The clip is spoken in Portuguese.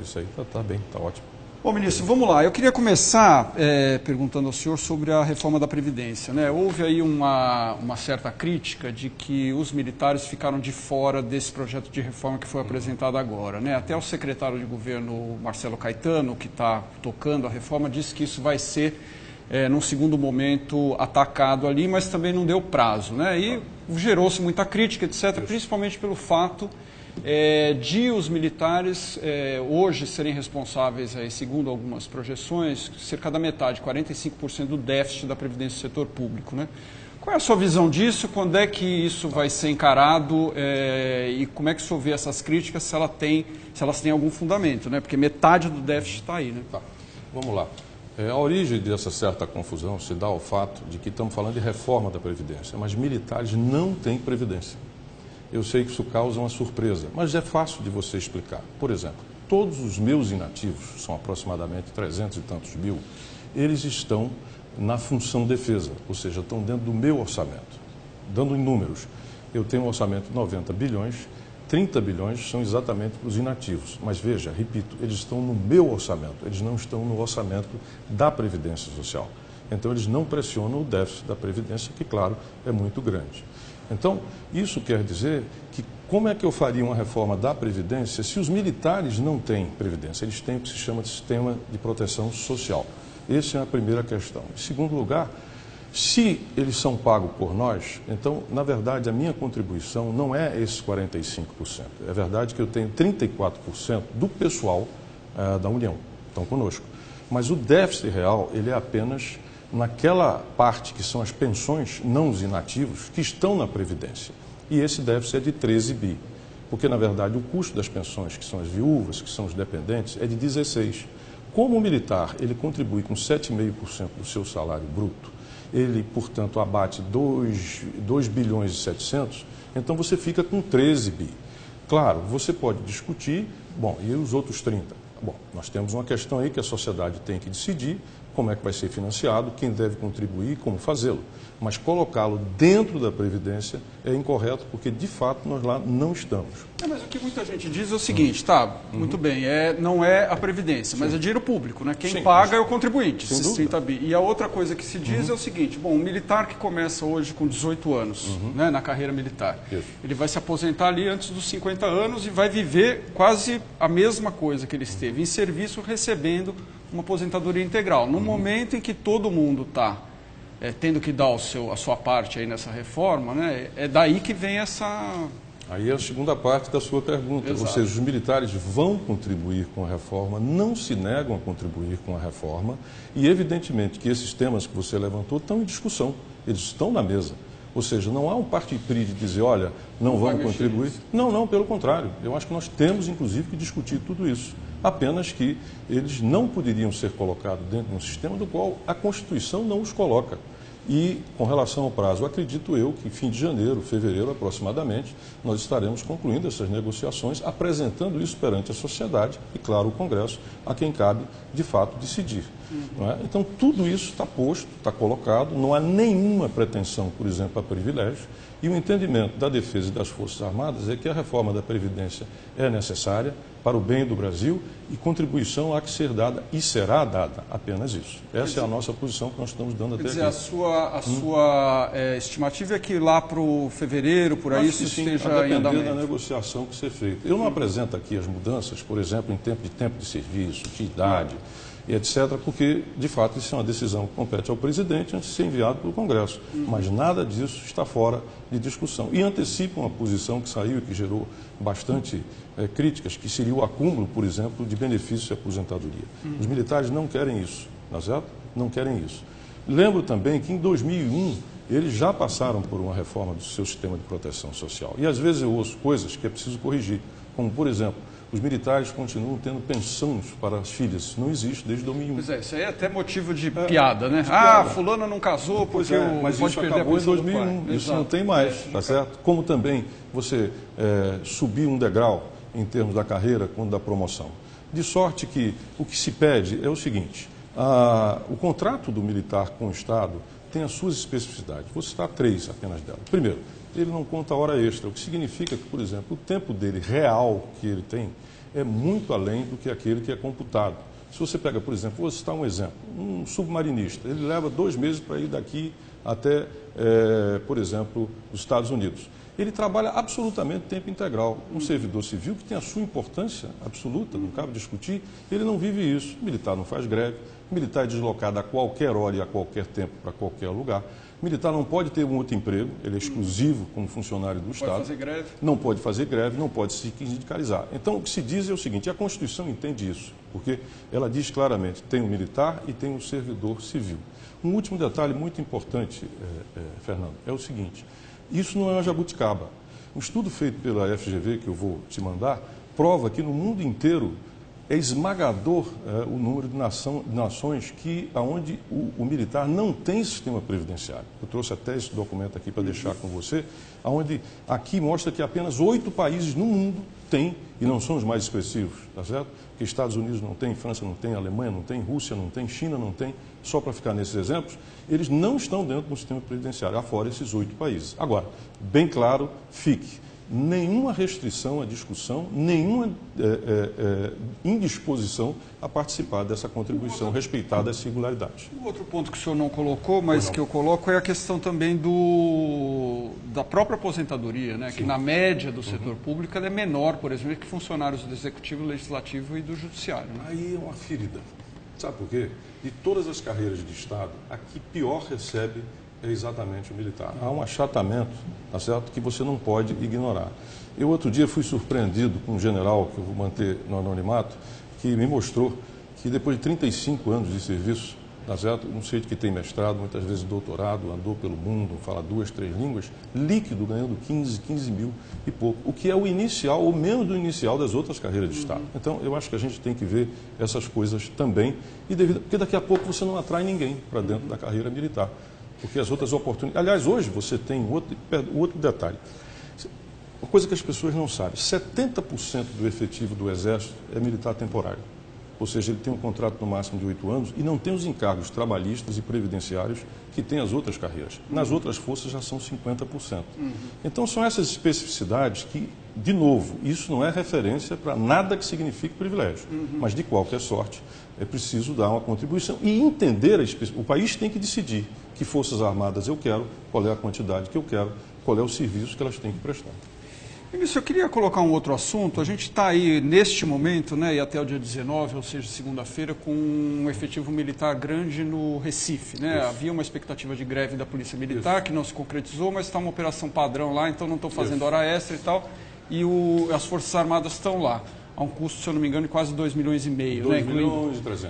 isso aí. Tá bem, tá ótimo. Bom, ministro, vamos lá. Eu queria começar perguntando ao senhor sobre a reforma da Previdência, né? Houve aí uma certa crítica de que os militares ficaram de fora desse projeto de reforma que foi apresentado agora, né? Até o secretário de governo, Marcelo Caetano, que está tocando a reforma, disse que isso vai ser, num segundo momento, atacado ali, mas também não deu prazo, né? E gerou-se muita crítica, etc., principalmente pelo fato de os militares hoje serem responsáveis, segundo algumas projeções, cerca da metade, 45% do déficit da Previdência do setor público, né? Qual é a sua visão disso? Quando é que isso vai ser encarado e como é que o senhor vê essas críticas, se elas têm algum fundamento, né? Porque metade do déficit está aí, né? Tá. Vamos lá. A origem dessa certa confusão se dá ao fato de que estamos falando de reforma da Previdência, mas militares não têm Previdência. Eu sei que isso causa uma surpresa, mas é fácil de você explicar. Por exemplo, todos os meus inativos, são aproximadamente 300 e tantos mil, eles estão na função defesa, ou seja, estão dentro do meu orçamento. Dando em números, eu tenho um orçamento de 90 bilhões, 30 bilhões são exatamente para os inativos. Mas veja, repito, eles estão no meu orçamento, eles não estão no orçamento da Previdência Social. Então, eles não pressionam o déficit da Previdência, que, claro, é muito grande. Então, isso quer dizer que como é que eu faria uma reforma da Previdência se os militares não têm Previdência? Eles têm o que se chama de sistema de proteção social. Essa é a primeira questão. Em segundo lugar, se eles são pagos por nós, então, na verdade, a minha contribuição não é esses 45%. É verdade que eu tenho 34% do pessoal da União, estão conosco. Mas o déficit real, ele é apenas naquela parte que são as pensões, não os inativos, que estão na Previdência. E esse déficit é de 13 bi. Porque, na verdade, o custo das pensões, que são as viúvas, que são os dependentes, é de 16. Como o militar, ele contribui com 7,5% do seu salário bruto, ele, portanto, abate 2 bilhões e 700, então você fica com 13 bi. Claro, você pode discutir, bom, e os outros 30? Bom, nós temos uma questão aí que a sociedade tem que decidir, como é que vai ser financiado, quem deve contribuir e como fazê-lo. Mas colocá-lo dentro da Previdência é incorreto, porque, de fato, nós lá não estamos. Mas o que muita gente diz é o seguinte, muito bem, não é a Previdência, mas é dinheiro público, né? Quem paga é o contribuinte, esses 30 bi. E a outra coisa que se diz é o seguinte, bom, um militar que começa hoje com 18 anos, né, na carreira militar, ele vai se aposentar ali antes dos 50 anos e vai viver quase a mesma coisa que ele esteve em serviço, recebendo uma aposentadoria integral. No momento em que todo mundo está tendo que dar a sua parte aí nessa reforma, né, é daí que vem essa... Aí é a segunda parte da sua pergunta. Exato. Ou seja, os militares vão contribuir com a reforma, não se negam a contribuir com a reforma e, evidentemente, que esses temas que você levantou estão em discussão, eles estão na mesa. Ou seja, não há um partido de dizer, olha, não vamos contribuir. Não, pelo contrário. Eu acho que nós temos, inclusive, que discutir tudo isso. Apenas que eles não poderiam ser colocados dentro de um sistema do qual a Constituição não os coloca. E, com relação ao prazo, acredito eu que em fim de janeiro, fevereiro aproximadamente, nós estaremos concluindo essas negociações, apresentando isso perante a sociedade e, claro, o Congresso, a quem cabe, de fato, decidir. Não é? Então, tudo isso está posto, está colocado, não há nenhuma pretensão, por exemplo, a privilégio, e o entendimento da Defesa e das Forças Armadas é que a reforma da Previdência é necessária para o bem do Brasil e contribuição há que ser dada e será dada, apenas isso. Essa é a nossa posição que nós estamos dando até aqui. A sua estimativa é que lá para o fevereiro, por aí, isso esteja em andamento? Da negociação que ser feita. Eu não apresento aqui as mudanças, por exemplo, em tempo de serviço, de idade, e etc., porque, de fato, isso é uma decisão que compete ao presidente antes de ser enviado para o Congresso. Mas nada disso está fora de discussão. E antecipa uma posição que saiu e que gerou bastante críticas, que seria o acúmulo, por exemplo, de benefícios de aposentadoria. Os militares não querem isso, não é certo? Não querem isso. Lembro também que, em 2001, eles já passaram por uma reforma do seu sistema de proteção social. E, às vezes, eu ouço coisas que é preciso corrigir, como, por exemplo, os militares continuam tendo pensões para as filhas. Isso não existe desde 2001. Pois é, isso aí é até motivo de piada, né? Fulano não casou porque mas pode isso perder acabou a pensão em 2001. do pai. Isso não tem mais, tá certo? Como também você subir um degrau em termos da carreira quando da promoção. De sorte que o que se pede é o seguinte, o contrato do militar com o Estado tem as suas especificidades. Vou citar 3 apenas delas. Primeiro, ele não conta hora extra, o que significa que, por exemplo, o tempo dele real que ele tem é muito além do que aquele que é computado. Se você pega, por exemplo, vou citar um exemplo, um submarinista, ele leva 2 meses para ir daqui até, por exemplo, os Estados Unidos. Ele trabalha absolutamente tempo integral. Um servidor civil que tem a sua importância absoluta, não cabe discutir, ele não vive isso. O militar não faz greve, o militar é deslocado a qualquer hora e a qualquer tempo para qualquer lugar. O militar não pode ter um outro emprego, ele é exclusivo como funcionário do Estado. Pode fazer greve. Não pode fazer greve, não pode se sindicalizar. Então, o que se diz é o seguinte, a Constituição entende isso, porque ela diz claramente, tem o militar e tem o servidor civil. Um último detalhe muito importante, Fernando, é o seguinte, isso não é uma jabuticaba. Um estudo feito pela FGV, que eu vou te mandar, prova que no mundo inteiro é esmagador o número de nações onde o militar não tem sistema previdenciário. Eu trouxe até esse documento aqui para deixar com você, onde aqui mostra que apenas 8 países no mundo têm, e não são os mais expressivos, tá certo? Que Estados Unidos não tem, França não tem, Alemanha não tem, Rússia não tem, China não tem, só para ficar nesses exemplos, eles não estão dentro do sistema previdenciário, afora esses 8 países. Agora, bem claro, fique. Nenhuma restrição à discussão, nenhuma indisposição a participar dessa contribuição, respeitada as singularidades. Um outro ponto que o senhor não colocou, mas que eu coloco, é a questão também da própria aposentadoria, né? Que na média do setor público ela é menor, por exemplo, que funcionários do Executivo, Legislativo e do Judiciário. Né? Aí é uma ferida. Sabe por quê? De todas as carreiras de Estado, a que pior recebe é exatamente o militar. Há um achatamento, tá certo, que você não pode ignorar. Eu outro dia fui surpreendido com um general, que eu vou manter no anonimato, que me mostrou que depois de 35 anos de serviço, tá certo, um sujeito que tem mestrado, muitas vezes doutorado, andou pelo mundo, fala 2, 3 línguas, líquido ganhando 15 mil e pouco, o que é o inicial, ou menos do inicial das outras carreiras de Estado. Então, eu acho que a gente tem que ver essas coisas também, porque daqui a pouco você não atrai ninguém para dentro da carreira militar. Porque as outras oportunidades... Aliás, hoje você tem outro detalhe. Uma coisa que as pessoas não sabem. 70% do efetivo do Exército é militar temporário. Ou seja, ele tem um contrato no máximo de 8 anos e não tem os encargos trabalhistas e previdenciários que tem as outras carreiras. Nas outras forças já são 50%. Então, são essas especificidades que, de novo, isso não é referência para nada que signifique privilégio. Mas, de qualquer sorte, é preciso dar uma contribuição e entender o país tem que decidir que forças armadas eu quero, qual é a quantidade que eu quero, qual é o serviço que elas têm que prestar. Ministro, eu queria colocar um outro assunto. A gente está aí, neste momento, né, e até o dia 19, ou seja, segunda-feira, com um efetivo militar grande no Recife. Né? Havia uma expectativa de greve da Polícia Militar, que não se concretizou, mas está uma operação padrão lá, então não estão fazendo hora extra e tal, e as Forças Armadas estão lá. A um custo, se eu não me engano, de quase 2,5 milhões, né? 2,3 milhões.